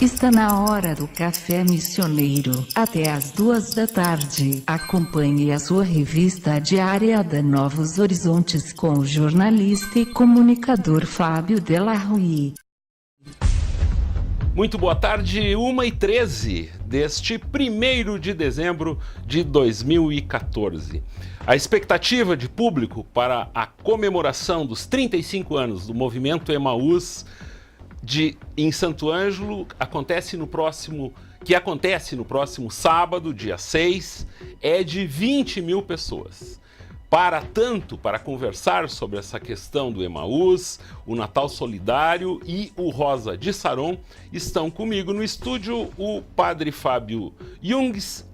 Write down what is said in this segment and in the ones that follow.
Está na hora do café missioneiro, até às 14h. Acompanhe a sua revista diária da Novos Horizontes com o jornalista e comunicador Fábio Della Rui. Muito boa tarde, 1h13 deste 1º de dezembro de 2014. A expectativa de público para a comemoração dos 35 anos do movimento Emaús em Santo Ângelo acontece no próximo sábado, dia 6, é de 20 mil pessoas. Para conversar sobre essa questão do Emaús, o Natal Solidário e o Rosa de Saron, estão comigo no estúdio o padre Fábio Jungs,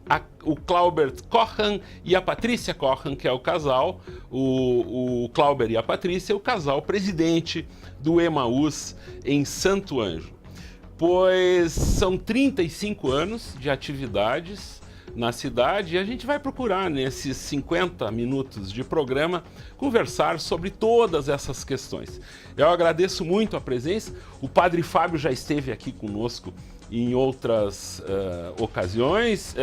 o Claubert Kohan e a Patrícia Kohan, que é o casal, o Clauber e a Patrícia, o casal presidente do Emaús em Santo Ângelo. Pois são 35 anos de atividades na cidade e a gente vai procurar, nesses 50 minutos de programa, conversar sobre todas essas questões. Eu agradeço muito a presença. O padre Fábio já esteve aqui conosco em outras ocasiões,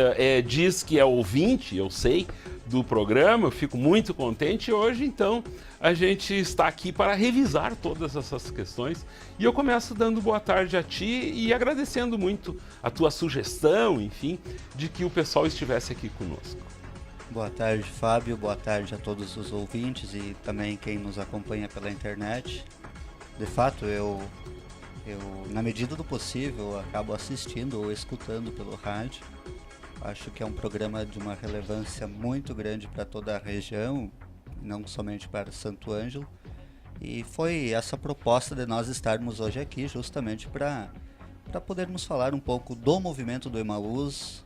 diz que é ouvinte, eu sei, do programa, eu fico muito contente. Hoje, então, a gente está aqui para revisar todas essas questões e eu começo dando boa tarde a ti e agradecendo muito a tua sugestão, enfim, de que o pessoal estivesse aqui conosco. Boa tarde, Fábio, boa tarde a todos os ouvintes e também quem nos acompanha pela internet. De fato, eu na medida do possível, acabo assistindo ou escutando pelo rádio. Acho que é um programa de uma relevância muito grande para toda a região, não somente para Santo Ângelo. E foi essa proposta de nós estarmos hoje aqui justamente para podermos falar um pouco do movimento do Emaús,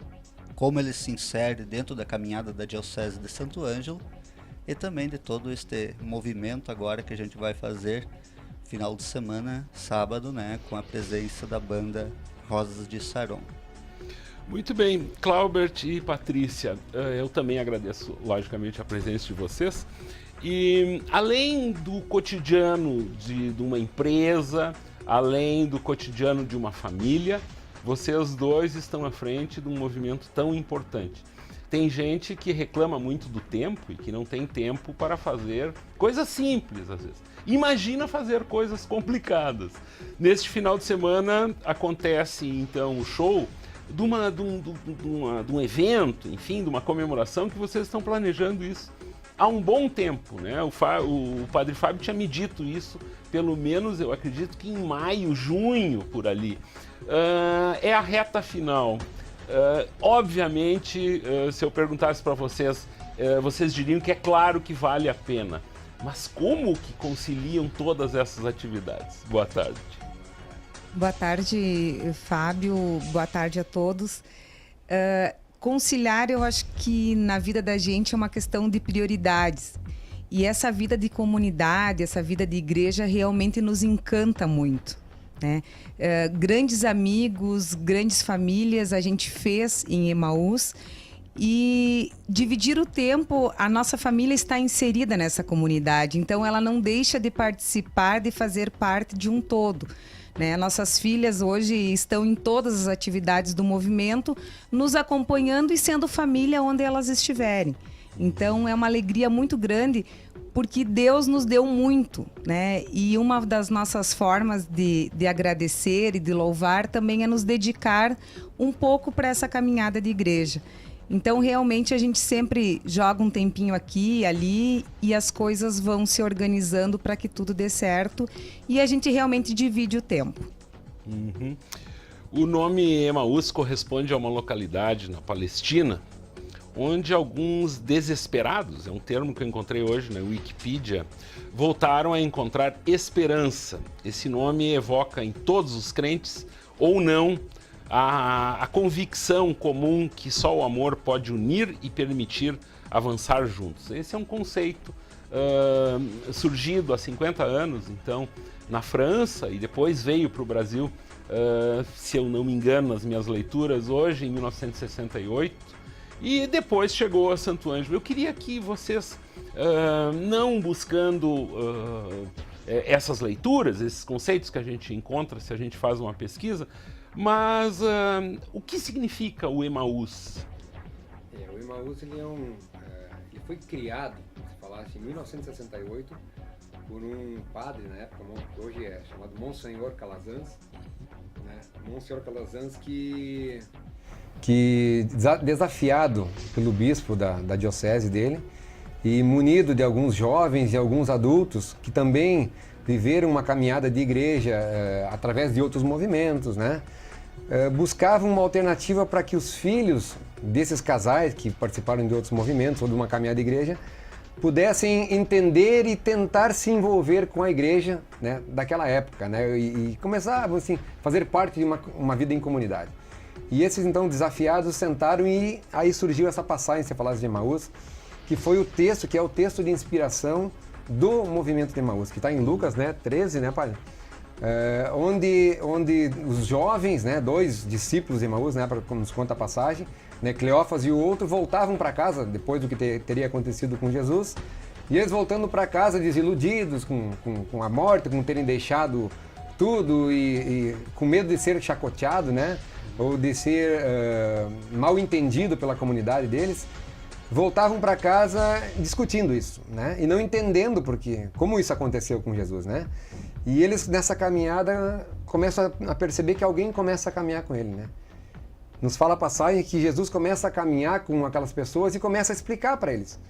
como ele se insere dentro da caminhada da Diocese de Santo Ângelo e também de todo este movimento agora que a gente vai fazer final de semana, sábado, né, com a presença da banda Rosas de Saron. Muito bem, Claubert e Patrícia, eu também agradeço, logicamente, a presença de vocês. E além do cotidiano de uma empresa, além do cotidiano de uma família, vocês dois estão à frente de um movimento tão importante. Tem gente que reclama muito do tempo e que não tem tempo para fazer coisas simples, às vezes. Imagina fazer coisas complicadas. Neste final de semana acontece, então, o show de um evento, enfim, de uma comemoração que vocês estão planejando isso há um bom tempo, né? O padre Fábio tinha me dito isso, pelo menos eu acredito que em maio, junho, por ali. É a reta final. Obviamente, se eu perguntasse para vocês, vocês diriam que é claro que vale a pena. Mas como que conciliam todas essas atividades? Boa tarde. Boa tarde, Fábio. Boa tarde a todos. Conciliar, eu acho que na vida da gente é uma questão de prioridades. E essa vida de comunidade, essa vida de igreja realmente nos encanta muito, né? Grandes amigos, grandes famílias a gente fez em Emaús. E dividir o tempo, a nossa família está inserida nessa comunidade. Então ela não deixa de participar, de fazer parte de um todo, né? Nossas filhas hoje estão em todas as atividades do movimento, nos acompanhando e sendo família onde elas estiverem. Então é uma alegria muito grande, porque Deus nos deu muito, né? E uma das nossas formas de agradecer e de louvar também é nos dedicar um pouco para essa caminhada de igreja. Então, realmente, a gente sempre joga um tempinho aqui e ali e as coisas vão se organizando para que tudo dê certo e a gente realmente divide o tempo. Uhum. O nome Emaús corresponde a uma localidade na Palestina onde alguns desesperados, é um termo que eu encontrei hoje na Wikipedia, voltaram a encontrar esperança. Esse nome evoca em todos os crentes, ou não, a convicção comum que só o amor pode unir e permitir avançar juntos. Esse é um conceito surgido há 50 anos, então, na França, e depois veio para o Brasil, se eu não me engano, nas minhas leituras, hoje, em 1968, e depois chegou a Santo Ângelo. Eu queria que vocês, não buscando essas leituras, esses conceitos que a gente encontra se a gente faz uma pesquisa, mas o que significa o Emaús? O Emaús ele foi criado, se falasse, em 1968 por um padre na época, que hoje é chamado Monsenhor Calazans, né? Monsenhor Calazans que desafiado pelo bispo da diocese dele e munido de alguns jovens e alguns adultos que também viveram uma caminhada de igreja através de outros movimentos, né? Buscavam uma alternativa para que os filhos desses casais que participaram de outros movimentos ou de uma caminhada de igreja pudessem entender e tentar se envolver com a igreja, né, daquela época, né, e começavam assim, fazer parte de uma vida em comunidade. E esses então desafiados sentaram e aí surgiu essa passagem, você falasse de Emaús, que foi o texto, que é o texto de inspiração do movimento de Emaús, que está em Lucas, né, 13, né, pai? Onde os jovens, né, 2 discípulos de Emaús, né, como nos conta a passagem, né, Cleófas e o outro, voltavam para casa depois do que teria acontecido com Jesus, e eles voltando para casa desiludidos com a morte, com terem deixado tudo e com medo de ser chacoteado, né, ou de ser mal entendido pela comunidade deles, voltavam para casa discutindo isso, né, e não entendendo como isso aconteceu com Jesus, né. E eles, nessa caminhada, começam a perceber que alguém começa a caminhar com ele, né? Nos fala a passagem que Jesus começa a caminhar com aquelas pessoas e começa a explicar para eles.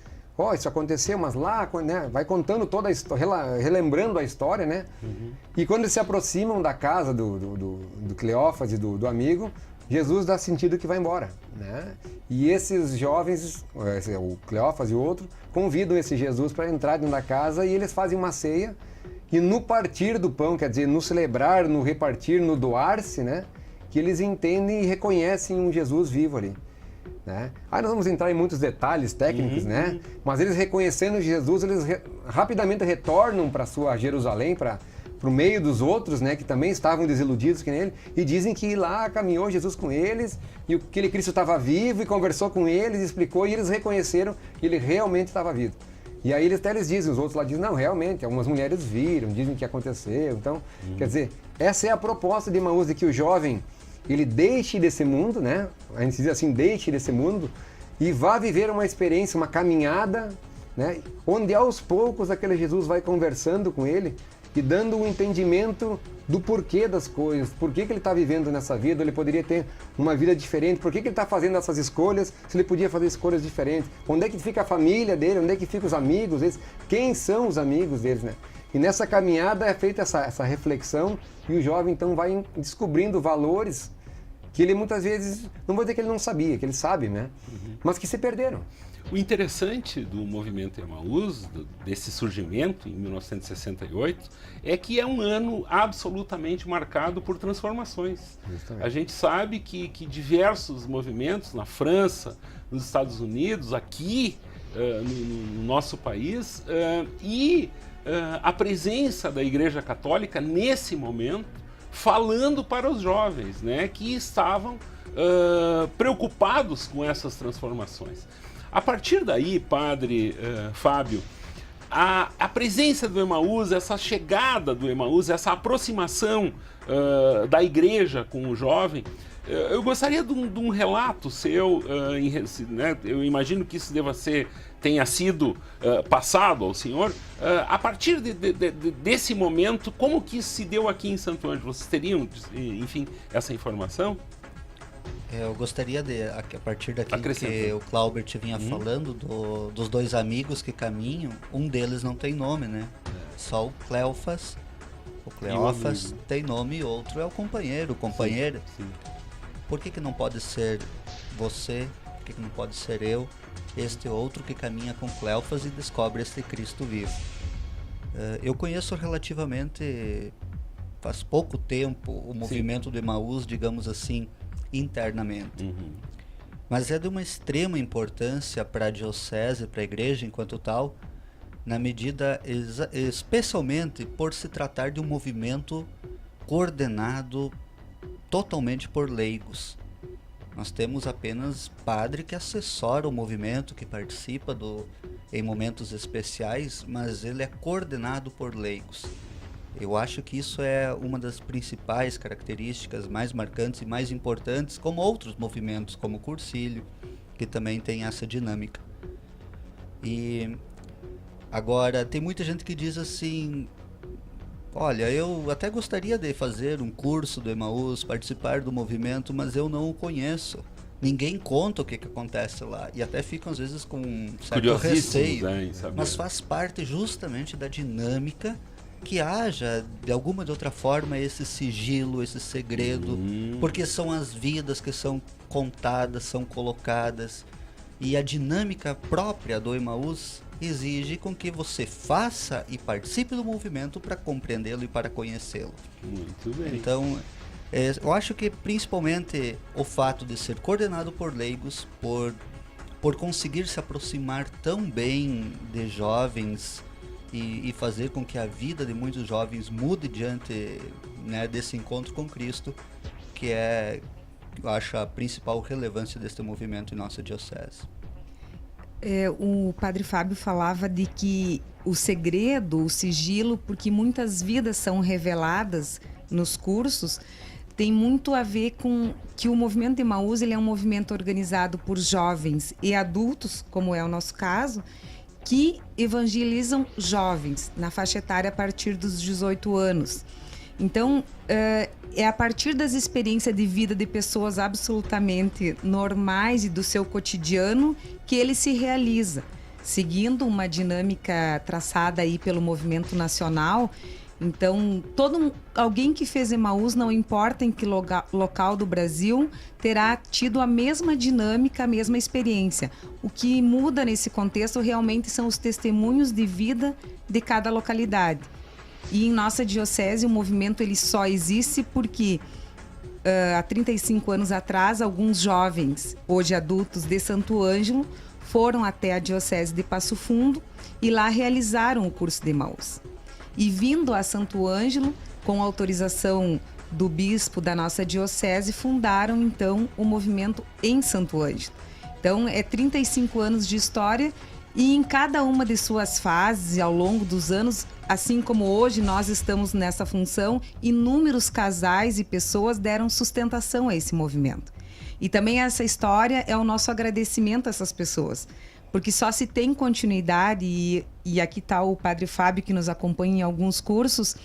Isso aconteceu, mas lá, né? Vai contando toda a história, relembrando a história, né? Uhum. E quando eles se aproximam da casa do Cleófas e do amigo, Jesus dá sentido que vai embora, né? E esses jovens, o Cleófas e o outro, convidam esse Jesus para entrar dentro da casa e eles fazem uma ceia. E no partir do pão, quer dizer, no celebrar, no repartir, no doar-se, né? Que eles entendem e reconhecem um Jesus vivo ali, né? Nós vamos entrar em muitos detalhes técnicos, né? Mas eles reconhecendo Jesus, eles rapidamente retornam para sua Jerusalém, para o meio dos outros, né? Que também estavam desiludidos com ele, e dizem que lá caminhou Jesus com eles, e aquele Cristo estava vivo e conversou com eles, explicou, e eles reconheceram que ele realmente estava vivo. E aí eles dizem, os outros lá dizem, não, realmente, algumas mulheres viram, dizem que aconteceu. Então, quer dizer, essa é a proposta de Emaús, de que o jovem, ele deixe desse mundo, né? A gente diz assim, deixe desse mundo e vá viver uma experiência, uma caminhada, né? Onde aos poucos aquele Jesus vai conversando com ele e dando um entendimento do porquê das coisas, por que ele está vivendo nessa vida, ele poderia ter uma vida diferente, por que ele está fazendo essas escolhas, se ele podia fazer escolhas diferentes, onde é que fica a família dele, onde é que ficam os amigos deles, quem são os amigos deles, né? E nessa caminhada é feita essa reflexão e o jovem então vai descobrindo valores que ele muitas vezes, não vou dizer que ele não sabia, que ele sabe, né? Mas que se perderam. O interessante do movimento Emaús, desse surgimento em 1968, é que é um ano absolutamente marcado por transformações. Justamente. A gente sabe que diversos movimentos na França, nos Estados Unidos, aqui no nosso país, a presença da Igreja Católica nesse momento, falando para os jovens, né, que estavam preocupados com essas transformações. A partir daí, padre Fábio, a presença do Emaús, essa chegada do Emaús, essa aproximação da igreja com o jovem, eu gostaria de um relato seu, né, eu imagino que isso tenha sido passado ao senhor. A partir desse momento, como que isso se deu aqui em Santo Ângelo? Vocês teriam, enfim, essa informação? Eu gostaria a partir daquilo que o Claubert vinha falando, dos 2 amigos que caminham, um deles não tem nome, né? Só o Cleófas. O Cleófas tem nome e outro é o companheiro. Sim. Por que não pode ser você? Por que não pode ser eu? Este outro que caminha com Cleófas e descobre este Cristo vivo. Eu conheço relativamente, faz pouco tempo, o movimento do Emaús, digamos assim, internamente. Mas é de uma extrema importância para a diocese, para a igreja enquanto tal, na medida, especialmente por se tratar de um movimento coordenado totalmente por leigos. Nós temos apenas padre que assessora o movimento, que participa em momentos especiais, mas ele é coordenado por leigos. Eu acho que isso é uma das principais características mais marcantes e mais importantes, como outros movimentos, como o Cursilho, que também tem essa dinâmica. E agora, tem muita gente que diz assim, olha, eu até gostaria de fazer um curso do Emaús, participar do movimento, mas eu não o conheço. Ninguém conta o que acontece lá. E até ficam, às vezes, com um certo receio. Mas faz parte justamente da dinâmica que haja, de alguma de outra forma, esse sigilo, esse segredo. Porque são as vidas que são contadas, são colocadas. E a dinâmica própria do Emaús exige com que você faça e participe do movimento para compreendê-lo e para conhecê-lo. Muito bem. Então, eu acho que principalmente o fato de ser coordenado por leigos, por conseguir se aproximar tão bem de jovens e fazer com que a vida de muitos jovens mude diante, né, desse encontro com Cristo, que é, eu acho, a principal relevância deste movimento em nossa diocese. O Padre Fábio falava de que o segredo, o sigilo, porque muitas vidas são reveladas nos cursos, tem muito a ver com que o movimento de Emaús, ele é um movimento organizado por jovens e adultos, como é o nosso caso, que evangelizam jovens na faixa etária a partir dos 18 anos. Então, é a partir das experiências de vida de pessoas absolutamente normais e do seu cotidiano que ele se realiza, seguindo uma dinâmica traçada aí pelo movimento nacional. Então, alguém que fez Emaús, não importa em que local do Brasil, terá tido a mesma dinâmica, a mesma experiência. O que muda nesse contexto realmente são os testemunhos de vida de cada localidade. E em nossa diocese, o movimento ele só existe porque há 35 anos atrás, alguns jovens, hoje adultos, de Santo Ângelo, foram até a diocese de Passo Fundo e lá realizaram o curso de Emaús. E vindo a Santo Ângelo, com autorização do bispo da nossa diocese, fundaram então o movimento em Santo Ângelo. Então, é 35 anos de história e em cada uma de suas fases, ao longo dos anos, assim como hoje nós estamos nessa função, inúmeros casais e pessoas deram sustentação a esse movimento. E também essa história é o nosso agradecimento a essas pessoas, porque só se tem continuidade, e aqui está o Padre Fábio, que nos acompanha em alguns cursos,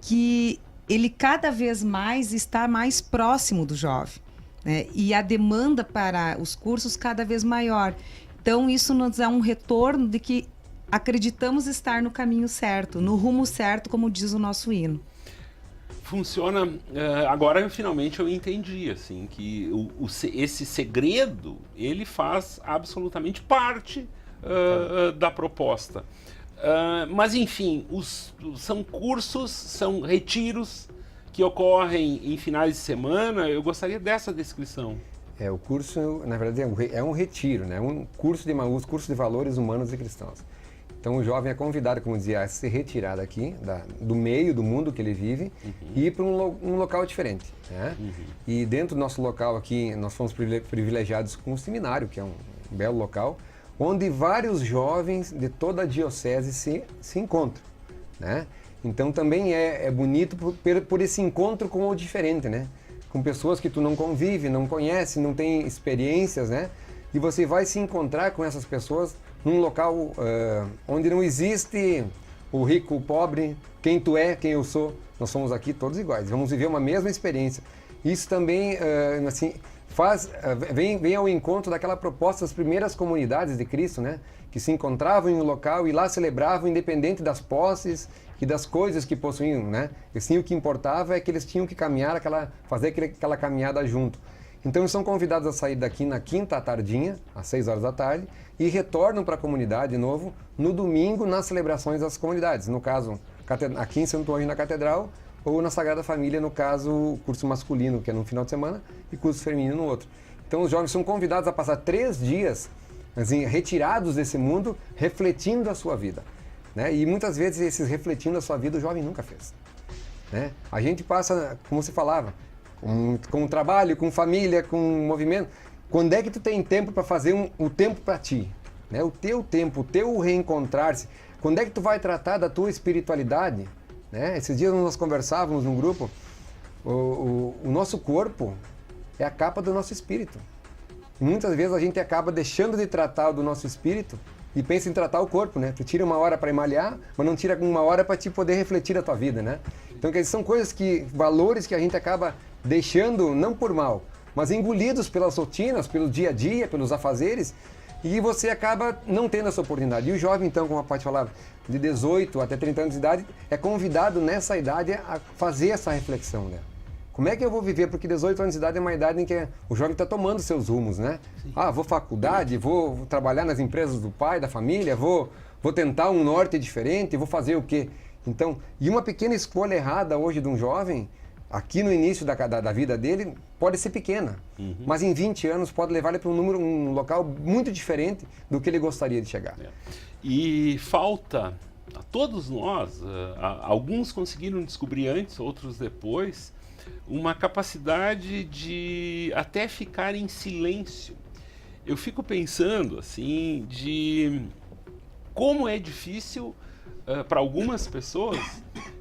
que ele cada vez mais está mais próximo do jovem, né? E a demanda para os cursos cada vez maior. Então, isso nos dá um retorno de que acreditamos estar no caminho certo, no rumo certo, como diz o nosso hino. Funciona, agora finalmente eu entendi, assim, que esse segredo, ele faz absolutamente parte da proposta. Mas enfim, são cursos, são retiros que ocorrem em finais de semana. Eu gostaria dessa descrição. O curso, na verdade, é um retiro, né? Um curso de Emaús, curso de valores humanos e cristãos. Então o jovem é convidado, como dizia, a se retirar daqui, do meio, do mundo que ele vive, e ir para um local diferente, né? E dentro do nosso local aqui, nós fomos privilegiados com um seminário, que é um belo local, onde vários jovens de toda a diocese se encontram, né? Então também é bonito por esse encontro com o diferente, né? Com pessoas que tu não convive, não conhece, não tem experiências, né? E você vai se encontrar com essas pessoas num local onde não existe o rico, o pobre, quem tu é, quem eu sou. Nós somos aqui todos iguais, vamos viver uma mesma experiência. Isso também, assim, vem ao encontro daquela proposta das primeiras comunidades de Cristo, né? Que se encontravam em um local e lá celebravam, independente das posses e das coisas que possuíam, né? E sim, o que importava é que eles tinham que caminhar, fazer aquela caminhada junto. Então eles são convidados a sair daqui na quinta à tardinha, às 6 horas da tarde, e retornam para a comunidade de novo no domingo nas celebrações das comunidades. No caso, aqui em Santo Ângelo na Catedral, ou na Sagrada Família, no caso, curso masculino, que é no final de semana, e curso feminino no outro. Então os jovens são convidados a passar 3 dias assim, retirados desse mundo, refletindo a sua vida, né? E muitas vezes esses refletindo a sua vida o jovem nunca fez, né? A gente passa, como você falava, com trabalho, com família, com movimento. Quando é que tu tem tempo para fazer o tempo para ti, né? O teu tempo, o teu reencontrar-se. Quando é que tu vai tratar da tua espiritualidade, né? Esses dias nós conversávamos num grupo, o nosso corpo é a capa do nosso espírito. E muitas vezes a gente acaba deixando de tratar do nosso espírito e pensa em tratar o corpo, né? Tu tira uma hora para malhar, mas não tira uma hora para te poder refletir a tua vida, né? Então, são coisas valores que a gente acaba deixando, não por mal, mas engolidos pelas rotinas, pelo dia a dia, pelos afazeres, e você acaba não tendo essa oportunidade. E o jovem, então, como a Paty falava, de 18 até 30 anos de idade, é convidado nessa idade a fazer essa reflexão, né? Como é que eu vou viver? Porque 18 anos de idade é uma idade em que o jovem está tomando seus rumos, né? Sim. Vou faculdade, vou trabalhar nas empresas do pai, da família, vou tentar um norte diferente, vou fazer o quê? Então, e uma pequena escolha errada hoje de um jovem, aqui no início da vida dele, pode ser pequena, mas em 20 anos pode levar ele para um local muito diferente do que ele gostaria de chegar. E falta a todos nós, alguns conseguiram descobrir antes, outros depois, uma capacidade de até ficar em silêncio. Eu fico pensando assim de como é difícil para algumas pessoas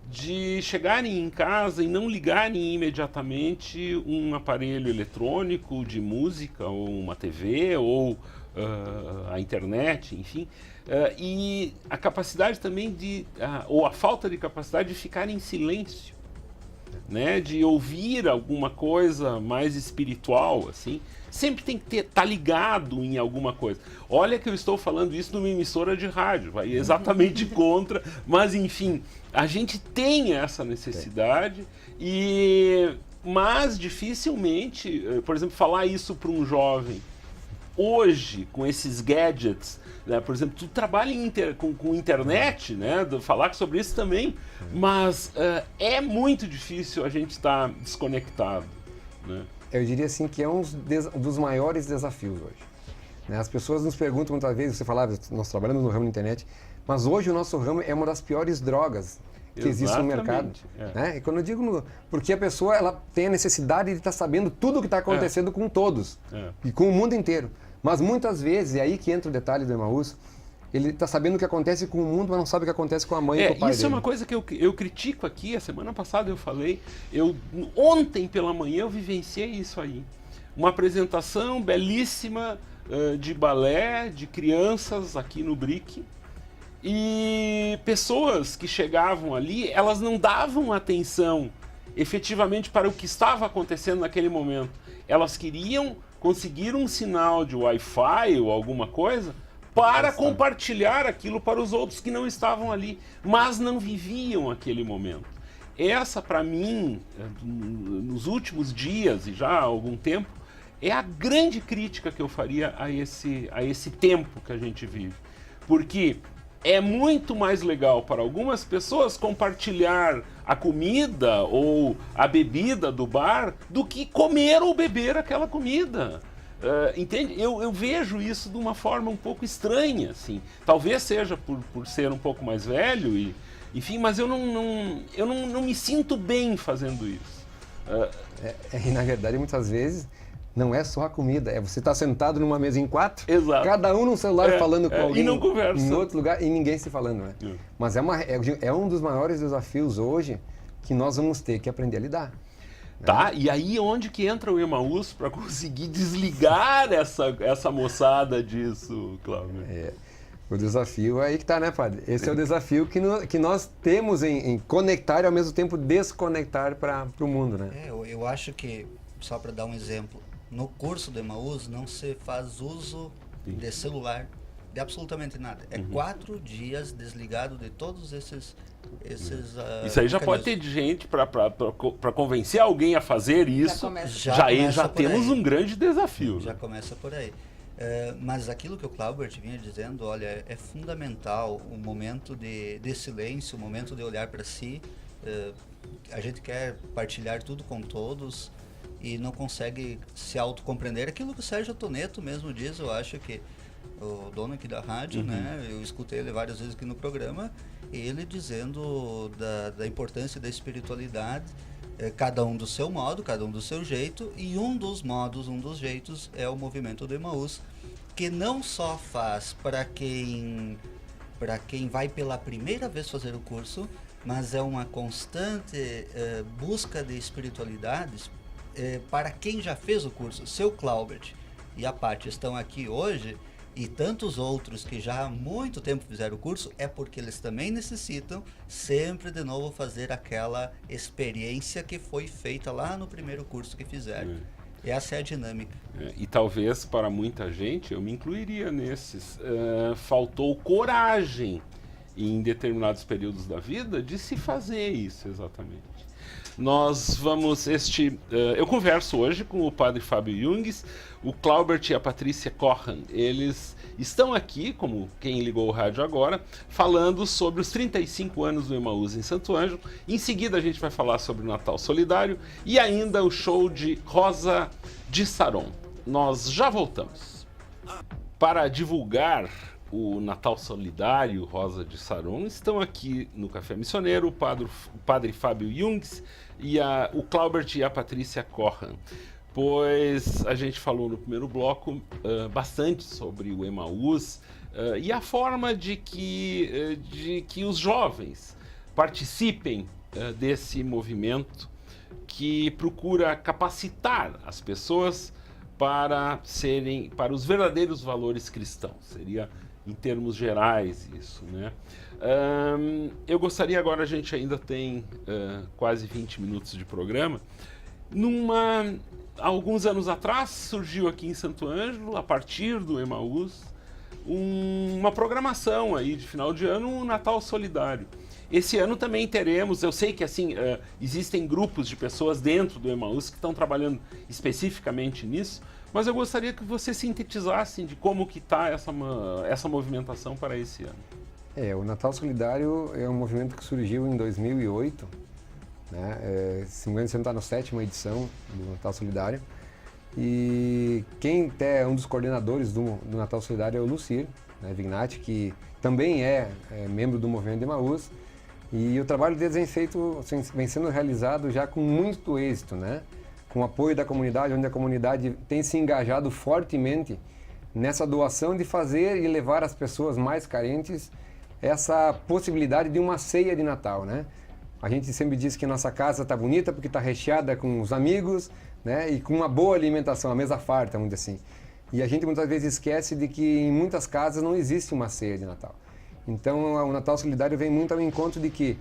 de chegarem em casa e não ligarem imediatamente um aparelho eletrônico de música, ou uma TV, ou a internet, enfim, e a capacidade também ou a falta de capacidade de ficar em silêncio, né, de ouvir alguma coisa mais espiritual, assim, sempre tem que estar ligado em alguma coisa. Olha que eu estou falando isso numa emissora de rádio, vai exatamente contra, mas enfim, a gente tem essa necessidade, mas dificilmente, por exemplo, falar isso para um jovem, hoje, com esses gadgets, né, por exemplo, tu trabalha com internet, né, falar sobre isso também, mas é muito difícil a gente estar desconectado, né? Eu diria assim que é um dos maiores desafios hoje, né? As pessoas nos perguntam muitas vezes, você falava, nós trabalhamos no ramo da internet, mas hoje o nosso ramo é uma das piores drogas que existe no mercado, né? E quando eu digo, porque a pessoa ela tem a necessidade de estar sabendo tudo o que está acontecendo com todos e com o mundo inteiro. Mas muitas vezes, é aí que entra o detalhe do Emaús, ele está sabendo o que acontece com o mundo, mas não sabe o que acontece com a mãe e com o pai isso dele. É uma coisa que eu critico aqui, a semana passada eu falei, ontem pela manhã eu vivenciei isso aí. Uma apresentação belíssima de balé, de crianças aqui no BRIC, e pessoas que chegavam ali, elas não davam atenção efetivamente para o que estava acontecendo naquele momento. Elas queriam conseguir um sinal de Wi-Fi ou alguma coisa para compartilhar aquilo para os outros que não estavam ali, mas não viviam aquele momento. Essa, para mim, nos últimos dias e já há algum tempo, é a grande crítica que eu faria a esse tempo que a gente vive. Porque é muito mais legal para algumas pessoas compartilhar a comida ou a bebida do bar do que comer ou beber aquela comida. Entende? Eu vejo isso de uma forma um pouco estranha, assim. Talvez seja por ser um pouco mais velho, enfim, mas eu não me sinto bem fazendo isso. E na verdade, muitas vezes, não é só a comida, é você estar sentado numa mesa em 4, exato, cada um no celular falando com alguém e não conversa. Em outro lugar e ninguém se falando, né? Mas é um dos maiores desafios hoje que nós vamos ter que aprender a lidar. Tá, e aí onde que entra o Emaús para conseguir desligar essa moçada disso, Cláudio? O desafio é aí que tá, né, padre? Esse é o desafio que nós temos em conectar e ao mesmo tempo desconectar para o mundo, né? Eu acho que, só para dar um exemplo, no curso do Emaús não se faz uso de celular, de absolutamente nada. É 4 dias desligado de todos esses isso aí já pode ter gente para convencer alguém a fazer isso. Já temos um grande desafio. Já começa por aí. Mas aquilo que o Claubert vinha dizendo, olha, é fundamental o momento de silêncio, o momento de olhar para si. A gente quer partilhar tudo com todos e não consegue se autocompreender. Aquilo que o Sérgio Toneto mesmo diz, eu acho que o dono aqui da rádio, né? Eu escutei ele várias vezes aqui no programa, ele dizendo da importância da espiritualidade, cada um do seu modo, cada um do seu jeito, e um dos jeitos é o movimento do Emaús, que não só faz para quem vai pela primeira vez fazer o curso, mas é uma constante busca de espiritualidades para quem já fez o curso. Seu Claubert e a Paty estão aqui hoje, e tantos outros que já há muito tempo fizeram o curso, é porque eles também necessitam sempre de novo fazer aquela experiência que foi feita lá no primeiro curso que fizeram. Essa é a dinâmica. E talvez para muita gente, eu me incluiria nesses, faltou coragem em determinados períodos da vida de se fazer isso exatamente. Nós vamos eu converso hoje com o padre Fábio Junges, o Claubert e a Patrícia Kohan. Eles estão aqui, como quem ligou o rádio agora, falando sobre os 35 anos do Emaús em Santo Ângelo. Em seguida a gente vai falar sobre o Natal Solidário e ainda o show de Rosa de Saron. Nós já voltamos. Para divulgar o Natal Solidário Rosa de Saron, estão aqui no Café Missioneiro o padre Fábio Junges e o Claubert e a Patrícia Kohan. Pois a gente falou no primeiro bloco bastante sobre o Emaús e a forma de que os jovens participem desse movimento que procura capacitar as pessoas para os verdadeiros valores cristãos. Seria em termos gerais isso, né? Eu gostaria agora, a gente ainda tem quase 20 minutos de programa. Alguns anos atrás surgiu aqui em Santo Ângelo, a partir do Emaús, uma programação aí de final de ano, um Natal Solidário. Esse ano também teremos, eu sei que assim existem grupos de pessoas dentro do Emaús que estão trabalhando especificamente nisso, mas eu gostaria que você sintetizasse de como que está essa movimentação para esse ano. O Natal Solidário é um movimento que surgiu em 2008, né? Se não me engano, você está na 7ª edição do Natal Solidário. E quem é um dos coordenadores do Natal Solidário é o Lucir, né, Vignati, que também é membro do movimento de Emaús. E o trabalho deles vem sendo realizado já com muito êxito, né? Com o apoio da comunidade, onde a comunidade tem se engajado fortemente nessa doação de fazer e levar às pessoas mais carentes essa possibilidade de uma ceia de Natal, né? A gente sempre diz que nossa casa está bonita porque está recheada com os amigos, né? E com uma boa alimentação, a mesa farta, vamos dizer assim. E a gente muitas vezes esquece de que em muitas casas não existe uma ceia de Natal. Então o Natal Solidário vem muito ao encontro de que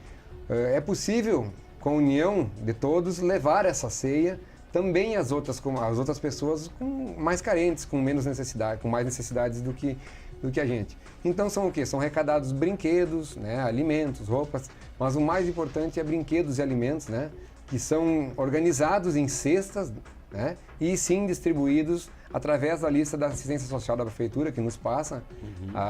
é possível, com a união de todos, levar essa ceia também às outras pessoas mais carentes, com menos necessidade, com mais necessidades do que a gente. Então são o quê? São arrecadados brinquedos, né, alimentos, roupas, mas o mais importante é brinquedos e alimentos, né, que são organizados em cestas, né, e sim distribuídos através da lista da assistência social da prefeitura, que nos passa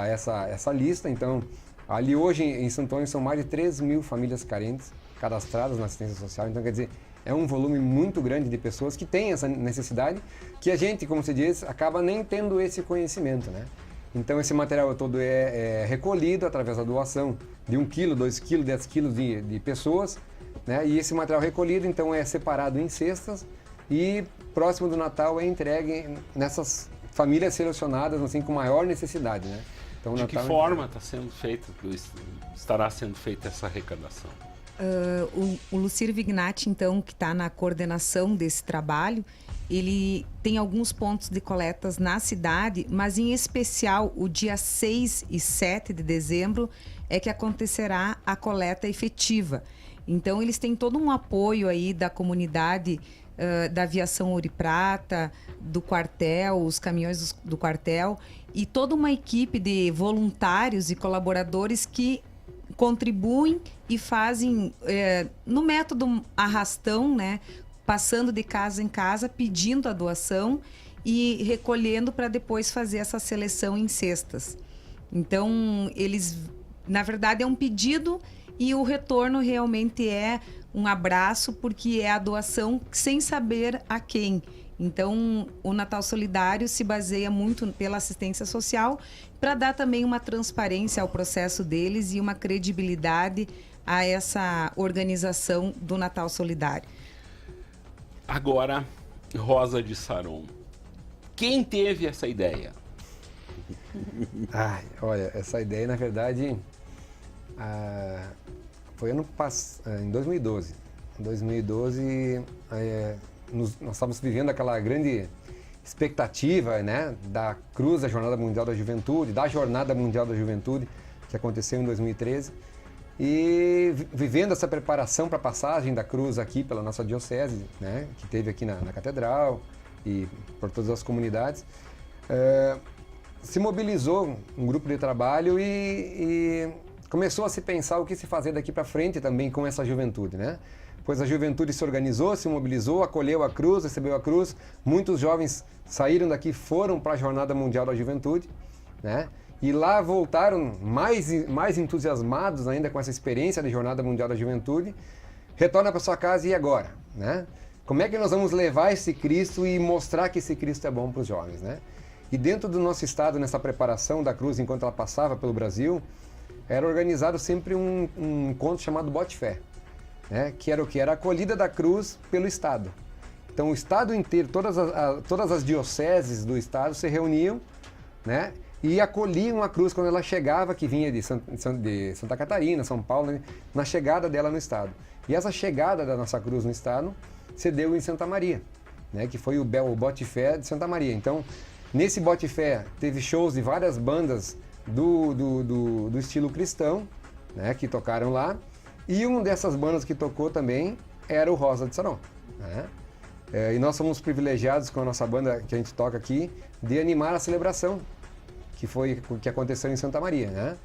essa lista. Então, ali hoje em Santo Ângelo são mais de 3.000 famílias carentes cadastradas na assistência social. Então, quer dizer, é um volume muito grande de pessoas que têm essa necessidade, que a gente, como se diz, acaba nem tendo esse conhecimento, né? Então, esse material todo é recolhido através da doação de 1 quilo, 2 quilos, 10 quilos de pessoas, né? E esse material recolhido, então, é separado em cestas e próximo do Natal é entregue nessas famílias selecionadas, assim, com maior necessidade, né? Então, de que forma estará sendo feita essa arrecadação? O Lucir Vignati, então, que está na coordenação desse trabalho, ele tem alguns pontos de coletas na cidade, mas em especial o dia 6 e 7 de dezembro é que acontecerá a coleta efetiva. Então, eles têm todo um apoio aí da comunidade da Aviação Ouro e Prata, do quartel, os caminhões do quartel e toda uma equipe de voluntários e colaboradores que contribuem e fazem no método arrastão, né? Passando de casa em casa, pedindo a doação e recolhendo para depois fazer essa seleção em cestas. Então, na verdade, é um pedido e o retorno realmente é um abraço, porque é a doação sem saber a quem. Então, o Natal Solidário se baseia muito pela assistência social para dar também uma transparência ao processo deles e uma credibilidade a essa organização do Natal Solidário. Agora, Rosa de Saron. Quem teve essa ideia? Olha, essa ideia, na verdade, Foi em 2012. Em 2012, nós estávamos vivendo aquela grande expectativa, né, da cruz da Jornada Mundial da Juventude, da Jornada Mundial da Juventude, que aconteceu em 2013. E vivendo essa preparação para a passagem da cruz aqui pela nossa diocese, né, que teve aqui na catedral e por todas as comunidades, se mobilizou um grupo de trabalho e começou a se pensar o que se fazer daqui para frente também com essa juventude, né? Pois a juventude se organizou, se mobilizou, acolheu a cruz, recebeu a cruz. Muitos jovens saíram daqui, foram para a Jornada Mundial da Juventude, né? E lá voltaram mais entusiasmados ainda com essa experiência de Jornada Mundial da Juventude. Retorna para sua casa e agora, né? Como é que nós vamos levar esse Cristo e mostrar que esse Cristo é bom para os jovens, né? E dentro do nosso estado, nessa preparação da cruz, enquanto ela passava pelo Brasil, era organizado sempre um encontro chamado Bote Fé, né? Que era o quê? Era a acolhida da cruz pelo Estado. Então o Estado inteiro, todas as dioceses do Estado se reuniam, né? E acolhiam a cruz quando ela chegava, que vinha de Santa Catarina, São Paulo, né? Na chegada dela no Estado. E essa chegada da nossa cruz no Estado se deu em Santa Maria, né? Que foi o Bote Fé de Santa Maria. Então, nesse Bote Fé, teve shows de várias bandas do estilo cristão, né, que tocaram lá, e uma dessas bandas que tocou também era o Rosa de Saron, né? E nós somos privilegiados com a nossa banda que a gente toca aqui de animar a celebração que aconteceu em Santa Maria, né?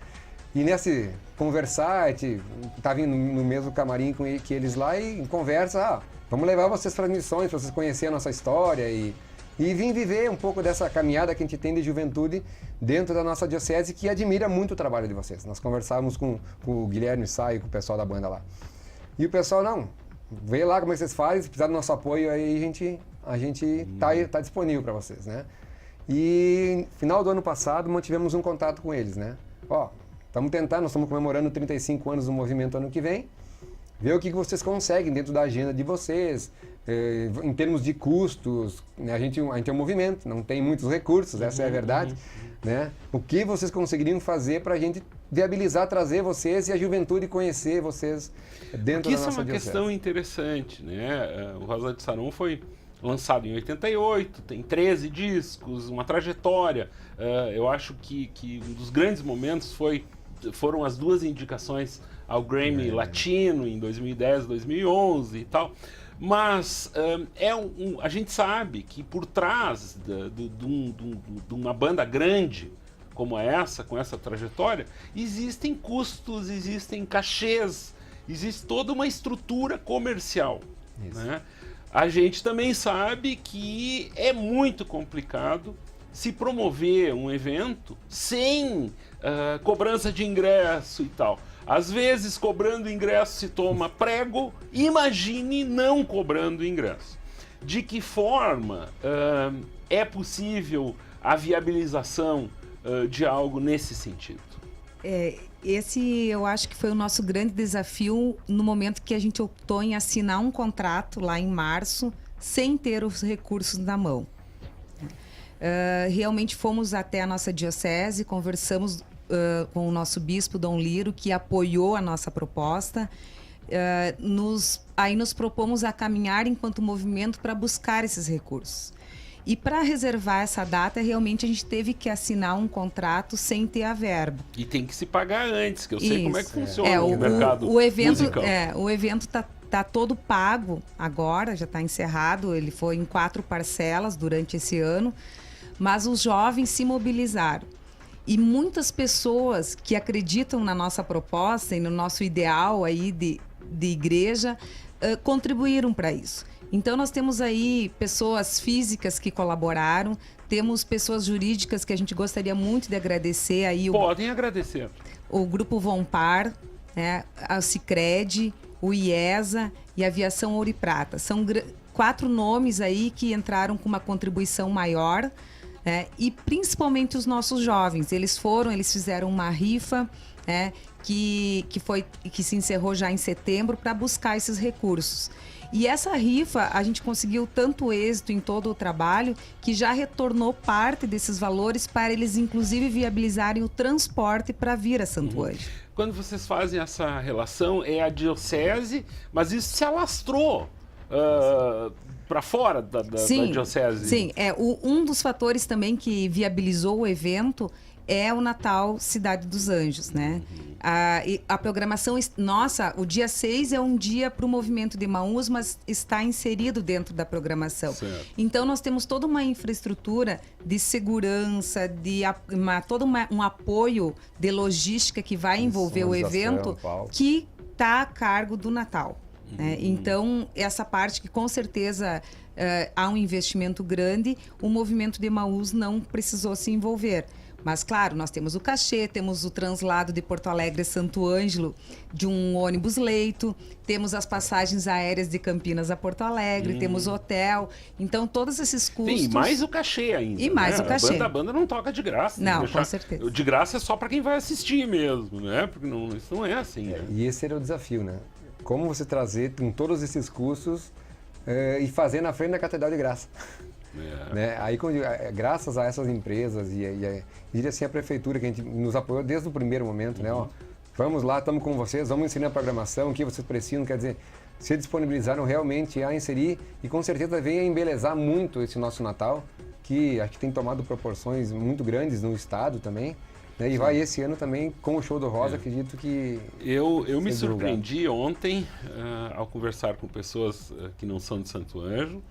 E nesse conversar, a gente estava no mesmo camarim que eles lá e em conversa, vamos levar vocês para as missões, para vocês conhecerem a nossa história e vim viver um pouco dessa caminhada que a gente tem de juventude dentro da nossa diocese, que admira muito o trabalho de vocês. Nós conversávamos com o Guilherme Sá e com o pessoal da banda lá. E o pessoal, não, vê lá como é que vocês fazem, se precisar do nosso apoio, aí a gente tá disponível para vocês, né? E no final do ano passado, mantivemos um contato com eles, né? Estamos tentando, nós estamos comemorando 35 anos do movimento ano que vem, ver o que vocês conseguem dentro da agenda de vocês, em termos de custos, né? A gente tem um movimento, não tem muitos recursos, essa é a verdade, né? O que vocês conseguiriam fazer para a gente viabilizar, trazer vocês e a juventude conhecer vocês dentro da nossa diocese? Isso é uma questão interessante, né? O Rosa de Saron foi lançado em 88, tem 13 discos, uma trajetória. Eu acho que um dos grandes momentos foram as 2 indicações ao Grammy Latino em 2010, 2011 e tal. Mas a gente sabe que por trás de uma banda grande como essa, com essa trajetória, existem custos, existem cachês, existe toda uma estrutura comercial, né? A gente também sabe que é muito complicado se promover um evento sem cobrança de ingresso e tal. Às vezes, cobrando ingresso se toma prego, imagine não cobrando ingresso. De que forma é possível a viabilização de algo nesse sentido? Esse eu acho que foi o nosso grande desafio no momento que a gente optou em assinar um contrato lá em março, sem ter os recursos na mão. Realmente fomos até a nossa diocese, conversamos com o nosso bispo, Dom Liro, que apoiou a nossa proposta. Aí nos propomos a caminhar enquanto movimento para buscar esses recursos. E para reservar essa data, realmente a gente teve que assinar um contrato sem ter a verba. E tem que se pagar antes, que eu sei como é que funciona o mercado musical. O evento tá todo pago agora, já está encerrado. Ele foi em 4 parcelas durante esse ano. Mas os jovens se mobilizaram. E muitas pessoas que acreditam na nossa proposta e no nosso ideal aí de igreja contribuíram para isso. Então nós temos aí pessoas físicas que colaboraram, temos pessoas jurídicas que a gente gostaria muito de agradecer aí. Podem agradecer. O Grupo Vompar, né, a Sicredi, o IESA e a Aviação Ouro e Prata. São 4 nomes aí que entraram com uma contribuição maior, né, e principalmente os nossos jovens. Eles fizeram uma rifa, né, que se encerrou já em setembro para buscar esses recursos. E essa rifa, a gente conseguiu tanto êxito em todo o trabalho que já retornou parte desses valores para eles, inclusive, viabilizarem o transporte para vir a Santo Ângelo. Quando vocês fazem essa relação, é a diocese, mas isso se alastrou para fora da diocese. Sim, um dos fatores também que viabilizou o evento é o Natal Cidade dos Anjos, né? A programação nossa, o dia 6 é um dia para o movimento de Emaús, mas está inserido dentro da programação. Certo. Então nós temos toda uma infraestrutura de segurança, um apoio de logística que vai envolver o evento, que está a cargo do Natal. Né? Então, essa parte que com certeza há um investimento grande, o movimento de Emaús não precisou se envolver. Mas, claro, nós temos o cachê, temos o translado de Porto Alegre a Santo Ângelo de um ônibus-leito, temos as passagens aéreas de Campinas a Porto Alegre, temos hotel. Então, todos esses custos... Sim, e mais o cachê ainda. E mais o cachê. A banda não toca de graça. Não, com certeza. De graça é só para quem vai assistir mesmo, né? Porque isso não é assim. Né? E esse era o desafio, né? Como você trazer com todos esses custos e fazer na frente da Catedral de Graça. Né? Aí, graças a essas empresas e assim, a prefeitura que a gente nos apoiou desde o primeiro momento, né? Ó, vamos lá, estamos com vocês, vamos ensinar a programação, o que vocês precisam, quer dizer, se disponibilizaram realmente a inserir e com certeza veio a embelezar muito esse nosso Natal, que acho que tem tomado proporções muito grandes no estado também. Né? E vai esse ano também com o show do Rosa, acredito que... Eu me surpreendi ontem ao conversar com pessoas que não são de Santo Ângelo,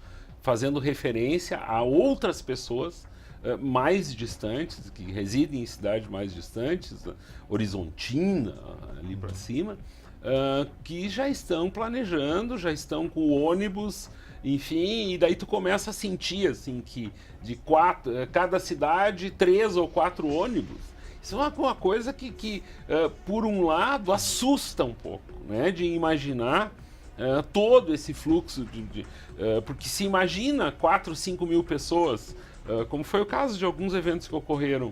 fazendo referência a outras pessoas mais distantes, que residem em cidades mais distantes, Horizontina, ali para cima, que já estão planejando, já estão com ônibus, enfim, e daí tu começa a sentir assim que de cada cidade 3 ou 4 ônibus. Isso é uma coisa que por um lado assusta um pouco, né, de imaginar todo esse fluxo porque se imagina 4, 5 mil pessoas, como foi o caso de alguns eventos que ocorreram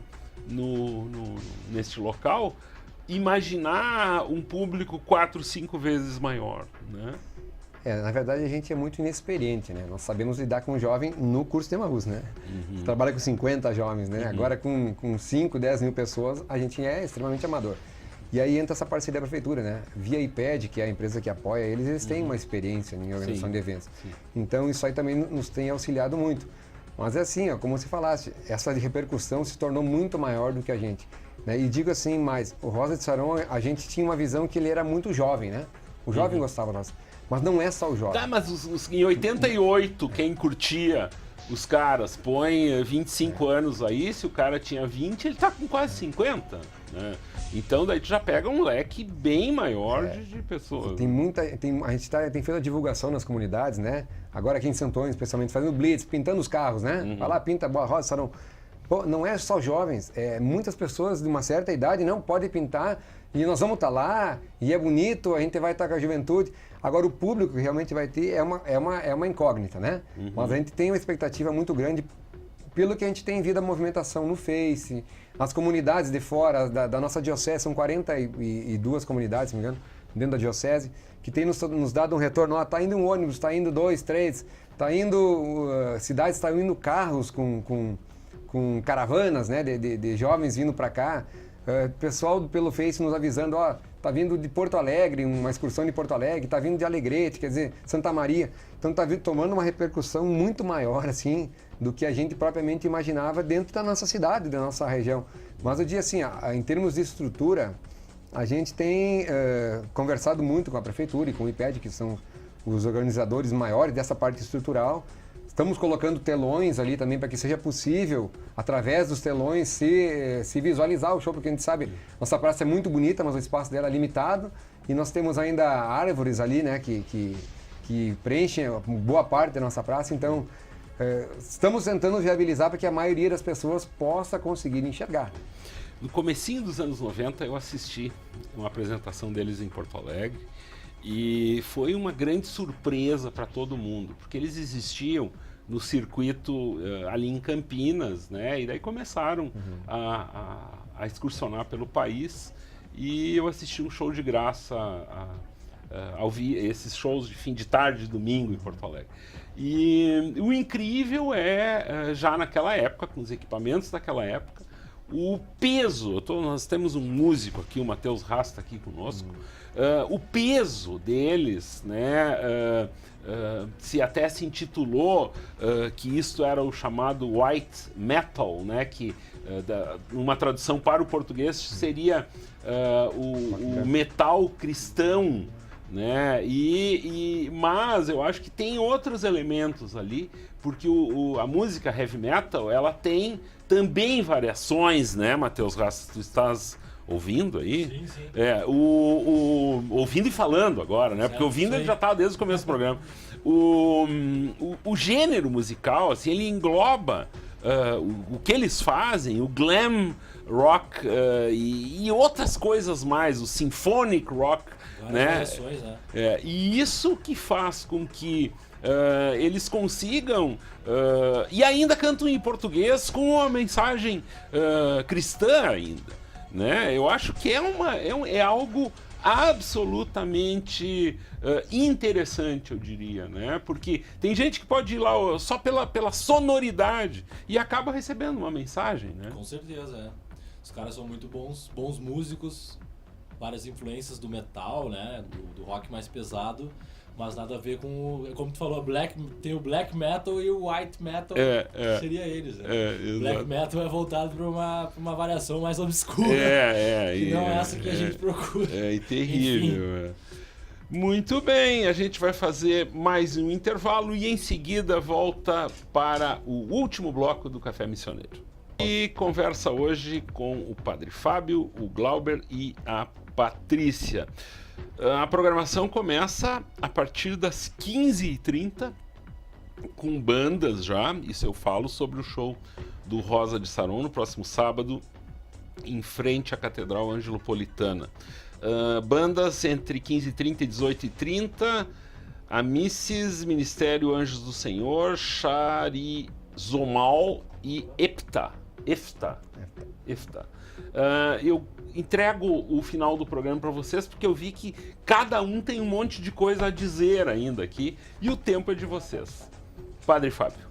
neste local, imaginar um público 4, 5 vezes maior, né? Na verdade a gente é muito inexperiente, né? Nós sabemos lidar com um jovem no curso de Emaús, né? Você trabalha com 50 jovens, né? Agora com 5, 10 mil pessoas a gente é extremamente amador. E aí entra essa parceria da prefeitura, né? Via IPED, que é a empresa que apoia eles têm uma experiência em organização de eventos. Sim. Então isso aí também nos tem auxiliado muito. Mas é assim, ó, como você falasse, essa repercussão se tornou muito maior do que a gente. Né? E digo assim, mas o Rosa de Saron, a gente tinha uma visão que ele era muito jovem, né? O jovem gostava nosso. Mas não é só o jovem. Tá, mas em 88, quem curtia os caras põe 25 anos aí, se o cara tinha 20, ele tá com quase 50, né? Então daí tu já pega um leque bem maior de pessoas. A gente tem feito a divulgação nas comunidades, né? Agora aqui em Santo Ângelo, especialmente, fazendo blitz, pintando os carros, né? Vai lá, pinta, boa rosa, Saron. Pô, não é só jovens, muitas pessoas de uma certa idade não podem pintar e nós vamos estar lá e é bonito, a gente vai estar com a juventude. Agora o público que realmente vai ter é uma incógnita, né? Mas a gente tem uma expectativa muito grande pelo que a gente tem visto a movimentação no Face, as comunidades de fora da nossa diocese, são 42 comunidades, se não me engano, dentro da diocese, que tem nos dado um retorno. Tá indo um ônibus, tá indo 2, 3, tá indo cidades, tá indo carros com caravanas, né, de jovens vindo para cá. Pessoal pelo Face nos avisando, ó, tá vindo de Porto Alegre, uma excursão de Porto Alegre, tá vindo de Alegrete, quer dizer, Santa Maria. Então tá tomando uma repercussão muito maior, assim, do que a gente propriamente imaginava dentro da nossa cidade, da nossa região. Mas eu digo assim, em termos de estrutura, a gente tem conversado muito com a prefeitura e com o IPED, que são os organizadores maiores dessa parte estrutural. Estamos colocando telões ali também para que seja possível, através dos telões, se visualizar o show, porque a gente sabe, nossa praça é muito bonita, mas o espaço dela é limitado e nós temos ainda árvores ali, né, que preenchem boa parte da nossa praça, então estamos tentando viabilizar para que a maioria das pessoas possa conseguir enxergar. No comecinho dos anos 90 eu assisti uma apresentação deles em Porto Alegre e foi uma grande surpresa para todo mundo, porque eles existiam no circuito ali em Campinas, né? E daí começaram a excursionar pelo país e eu assisti um show de graça esses shows de fim de tarde, de domingo em Porto Alegre. E o incrível já naquela época, com os equipamentos daquela época, o peso, nós temos um músico aqui, o Matheus Rasta aqui conosco, o peso deles, né, até se intitulou que isto era o chamado white metal, né, que uma tradução para o português seria o metal cristão, né? Mas eu acho que tem outros elementos ali, porque a música heavy metal, ela tem também variações, né, Matheus Rasta? Tu estás ouvindo aí? Sim, sim. Ouvindo e falando agora, né? Certo, porque ouvindo ele já estava desde o começo do programa. O gênero musical, assim, ele engloba o que eles fazem, o glam rock e outras coisas mais, o symphonic rock, né? Variações, né? E isso que faz com que eles consigam e ainda cantam em português com uma mensagem cristã ainda, né? Eu acho que é algo absolutamente interessante, eu diria, né? Porque tem gente que pode ir lá só pela sonoridade e acaba recebendo uma mensagem, né? Com certeza, Os caras são muito bons músicos, várias influências do metal, né? Do rock mais pesado, mas nada a ver com, como tu falou, tem o black metal e o white metal, que seria eles, né? Black metal é voltado para uma variação mais obscura, que não é essa que a gente procura. É terrível. Muito bem, a gente vai fazer mais um intervalo e em seguida volta para o último bloco do Café Missioneiro. E conversa hoje com o Padre Fábio, o Glauber e a Patrícia. A programação começa a partir das 15h30 com bandas já. Isso eu falo sobre o show do Rosa de Saron no próximo sábado em frente à Catedral Angelopolitana. Bandas entre 15h30 e 18h30, Amissis, Ministério Anjos do Senhor, Charizomal e EFTA. Eu entrego o final do programa para vocês porque eu vi que cada um tem um monte de coisa a dizer ainda aqui e o tempo é de vocês. Padre Fábio.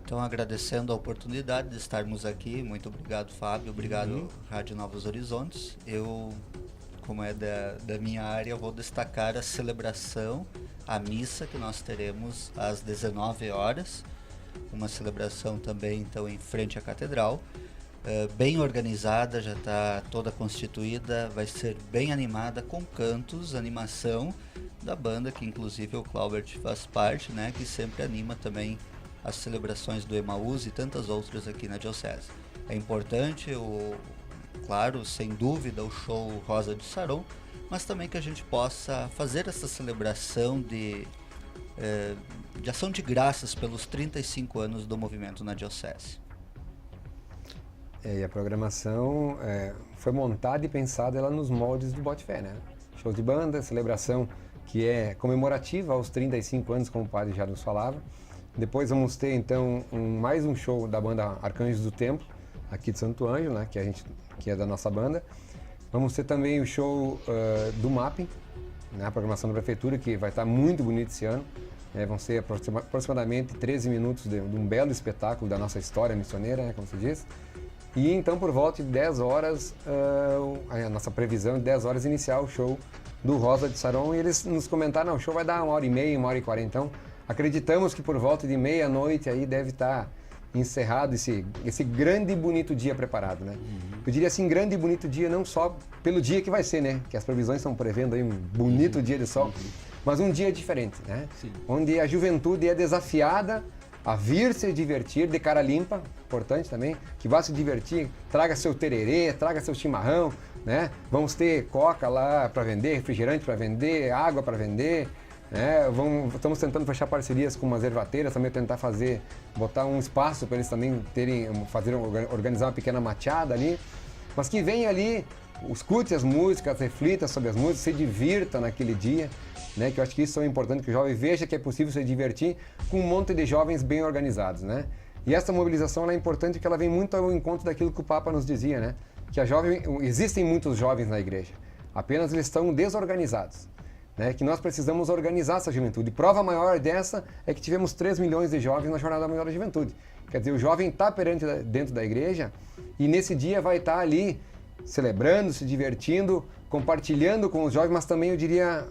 Então, agradecendo a oportunidade de estarmos aqui, muito obrigado, Fábio, obrigado, Rádio Novos Horizontes. Eu, como é da minha área, vou destacar a celebração, a missa que nós teremos às 19 horas, uma celebração também então em frente à Catedral, bem organizada, já está toda constituída, vai ser bem animada, com cantos, animação da banda, que inclusive o Claubert faz parte, né, que sempre anima também as celebrações do Emaús e tantas outras aqui na Diocese. É importante, claro, sem dúvida, o show Rosa de Saron, mas também que a gente possa fazer essa celebração de ação de graças pelos 35 anos do movimento na Diocese. E a programação foi montada e pensada ela nos moldes do Bote Fé, né? Show de banda, celebração que é comemorativa aos 35 anos, como o padre já nos falava. Depois vamos ter então mais um show da banda Arcanjos do Templo, aqui de Santo Ângelo, né? Que é da nossa banda. Vamos ter também o show do Mapping, né? A programação da prefeitura, que vai estar muito bonito esse ano. Vão ser aproximadamente 13 minutos de um belo espetáculo da nossa história missioneira, né? Como se diz. E então, por volta de 10 horas, a nossa previsão de 10 horas iniciar o show do Rosa de Saron. E eles nos comentaram, o show vai dar 1h30, 1h40. Então, acreditamos que por volta de meia-noite aí deve estar encerrado esse grande e bonito dia preparado, né? Eu diria assim, grande e bonito dia não só pelo dia que vai ser, né? Que as previsões estão prevendo aí um bonito dia de sol, mas um dia diferente, né? Sim. Onde a juventude é desafiada a vir se divertir de cara limpa, importante também, que vá se divertir, traga seu tererê, traga seu chimarrão, né? Vamos ter coca lá para vender, refrigerante para vender, água para vender, né? Estamos tentando fechar parcerias com umas ervateiras, também tentar botar um espaço para eles também organizar uma pequena machada ali, mas que venha ali, escute as músicas, reflita sobre as músicas, se divirta naquele dia, né? Que eu acho que isso é importante, que o jovem veja que é possível se divertir com um monte de jovens bem organizados, né? E essa mobilização ela é importante porque ela vem muito ao encontro daquilo que o Papa nos dizia, né? Que existem muitos jovens na igreja, apenas eles estão desorganizados. né, que nós precisamos organizar essa juventude. Prova maior dessa é que tivemos 3 milhões de jovens na Jornada Mundial da Juventude. Quer dizer, o jovem está dentro da igreja e nesse dia vai estar ali celebrando, se divertindo, compartilhando com os jovens, mas também eu diria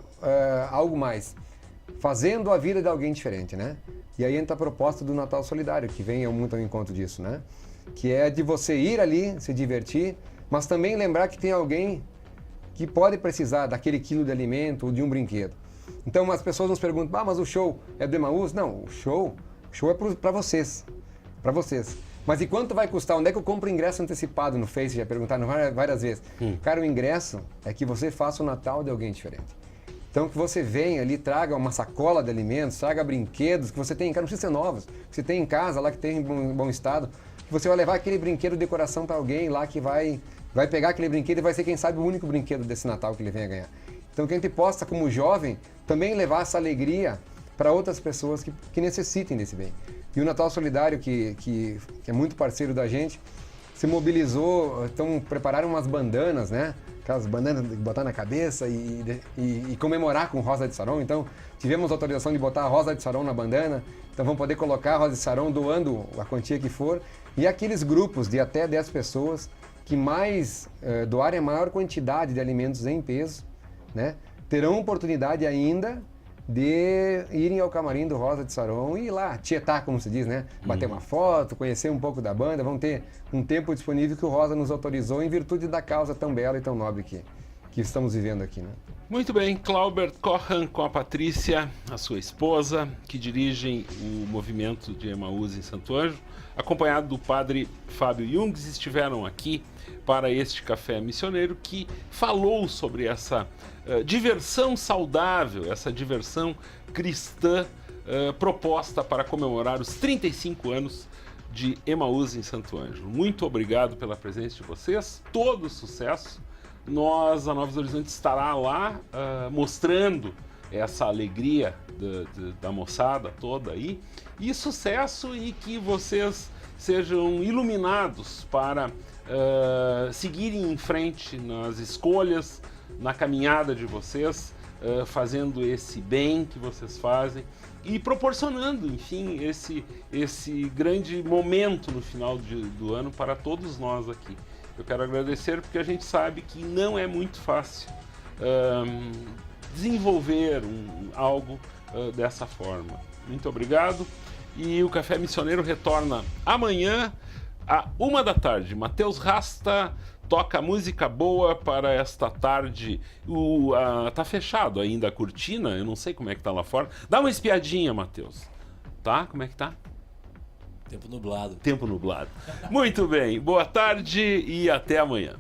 algo mais, fazendo a vida de alguém diferente, né? E aí entra a proposta do Natal Solidário, que vem muito ao encontro disso, né? Que é de você ir ali, se divertir, mas também lembrar que tem alguém que pode precisar daquele quilo de alimento ou de um brinquedo. Então as pessoas nos perguntam, mas o show é do Emaús? Não, o show é para vocês, Mas e quanto vai custar? Onde é que eu compro ingresso antecipado no Face? Já perguntaram várias vezes. Cara, o ingresso é que você faça o Natal de alguém diferente. Então que você venha ali, traga uma sacola de alimentos, traga brinquedos que você tem em casa, não precisa ser novos, que você tem em casa lá que tem em bom estado, que você vai levar aquele brinquedo de decoração para alguém lá que vai pegar aquele brinquedo e vai ser, quem sabe, o único brinquedo desse Natal que ele venha ganhar. Então que a gente possa, como jovem, também levar essa alegria para outras pessoas que necessitem desse bem. E o Natal Solidário, que é muito parceiro da gente, se mobilizou, então prepararam umas bandanas, né? Aquelas bandanas de botar na cabeça e comemorar com Rosa de Saron. Então tivemos autorização de botar a Rosa de Saron na bandana, então vamos poder colocar a Rosa de Saron doando a quantia que for. E aqueles grupos de até 10 pessoas que mais doarem a maior quantidade de alimentos em peso, né? Terão oportunidade ainda de irem ao camarim do Rosa de Saron e ir lá tietar, como se diz, né? Bater uma foto, conhecer um pouco da banda, vão ter um tempo disponível que o Rosa nos autorizou em virtude da causa tão bela e tão nobre que estamos vivendo aqui, né? Muito bem, Claubert Kohan com a Patrícia, a sua esposa, que dirigem o movimento de Emaús em Santo Ângelo, acompanhado do padre Fábio Jungs, estiveram aqui para este Café Missioneiro, que falou sobre essa diversão saudável, essa diversão cristã proposta para comemorar os 35 anos de Emaús em Santo Ângelo. Muito obrigado pela presença de vocês, todo sucesso. A Novos Horizontes estará lá mostrando essa alegria da moçada toda aí, e sucesso, e que vocês sejam iluminados para seguirem em frente nas escolhas, na caminhada de vocês, fazendo esse bem que vocês fazem e proporcionando, enfim, esse grande momento no final do ano para todos nós aqui. Eu quero agradecer porque a gente sabe que não é muito fácil desenvolver algo dessa forma. Muito obrigado. E o Café Missioneiro retorna amanhã, à 13h. Mateus Rasta toca música boa para esta tarde. Tá fechado ainda a cortina, eu não sei como é que tá lá fora. Dá uma espiadinha, Mateus. Tá? Como é que tá? Tempo nublado. Tempo nublado. Muito bem, boa tarde e até amanhã.